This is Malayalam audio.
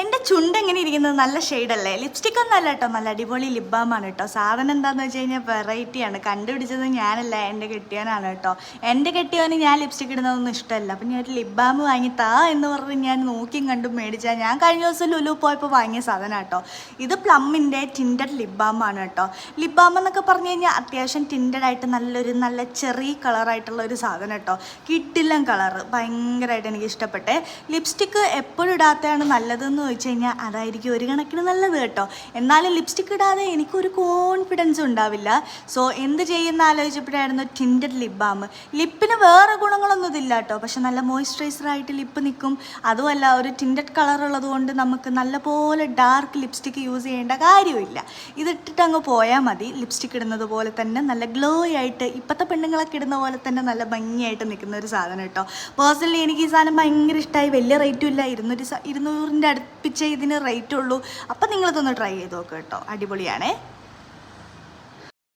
എൻ്റെ ചുണ്ട് എങ്ങനെ ഇരിക്കുന്നത്? നല്ല ഷെയ്ഡല്ലേ? ലിപ്സ്റ്റിക് ഒന്നും അല്ല കേട്ടോ, നല്ല അടിപൊളി ലിപ് ബാമാണ് കേട്ടോ. സാധനം എന്താണെന്ന് വെച്ച് കഴിഞ്ഞാൽ വെറൈറ്റിയാണ്. കണ്ടുപിടിച്ചത് ഞാനല്ല, എൻ്റെ കെട്ടിയവനാണ് കേട്ടോ. എൻ്റെ കെട്ടിയവന് ഞാൻ ലിപ്സ്റ്റിക് ഇടുന്നതൊന്നും ഇഷ്ടമല്ല. അപ്പം ഞാൻ ഒരു ലിപ് ബാം വാങ്ങി താ എന്ന് പറഞ്ഞ് ഞാൻ നോക്കിയും കണ്ടും മേടിച്ചാൽ ഞാൻ കഴിഞ്ഞ ദിവസം ലുലു പോയപ്പോൾ വാങ്ങിയ സാധനം കേട്ടോ. ഇത് പ്ലമ്മിൻ്റെ ടിൻറ്റഡ് ലിപ് ബാമാണ് കേട്ടോ. ലിപ് ബാം എന്നൊക്കെ പറഞ്ഞു കഴിഞ്ഞാൽ അത്യാവശ്യം ടിൻറ്റഡ് ആയിട്ട് നല്ല ചെറിയ കളറായിട്ടുള്ള ഒരു സാധനം കേട്ടോ. കിട്ടില്ലം കളറ് ഭയങ്കരമായിട്ട് എനിക്ക് ഇഷ്ടപ്പെട്ടെ. ലിപ്സ്റ്റിക്ക് എപ്പോഴും ഇടാത്തതാണ് നല്ലതെന്ന് ചോദിച്ചു കഴിഞ്ഞാൽ അതായിരിക്കും ഒരു കണക്കിന് നല്ലത് കേട്ടോ. എന്നാലും ലിപ്സ്റ്റിക്ക് ഇടാതെ എനിക്കൊരു കോൺഫിഡൻസ് ഉണ്ടാവില്ല. സോ എന്ത് ചെയ്യുന്ന ആലോചിച്ചപ്പോഴായിരുന്നു ടിൻറ്റഡ് ലിപ് ബാം. ലിപ്പിന് വേറെ ഗുണങ്ങളൊന്നും ഇതില്ല കേട്ടോ, പക്ഷെ നല്ല മോയ്സ്ചറൈസറായിട്ട് ലിപ്പ് നിൽക്കും. അതുമല്ല ഒരു ടിൻറ്റഡ് കളർ ഉള്ളത് കൊണ്ട് നമുക്ക് നല്ലപോലെ ഡാർക്ക് ലിപ്സ്റ്റിക്ക് യൂസ് ചെയ്യേണ്ട കാര്യമില്ല. ഇതിട്ടിട്ട് അങ്ങ് പോയാൽ മതി. ലിപ്സ്റ്റിക്ക് ഇടുന്നത് പോലെ തന്നെ നല്ല ഗ്ലോ ആയിട്ട് ഇപ്പോഴത്തെ പെണ്ണുങ്ങളൊക്കെ ഇടുന്ന പോലെ തന്നെ നല്ല ഭംഗിയായിട്ട് നിൽക്കുന്ന ഒരു സാധനം കേട്ടോ. പേഴ്സണലി എനിക്ക് ഈ സാധനം ഭയങ്കര ഇഷ്ടമായി. വലിയ റേറ്റും ഇല്ല, 200 അടുപ്പിച്ചേ ഇതിന് റേറ്റ് ഉള്ളൂ. അപ്പം നിങ്ങളിതൊന്ന് ട്രൈ ചെയ്ത് നോക്കുക കേട്ടോ, അടിപൊളിയാണേ.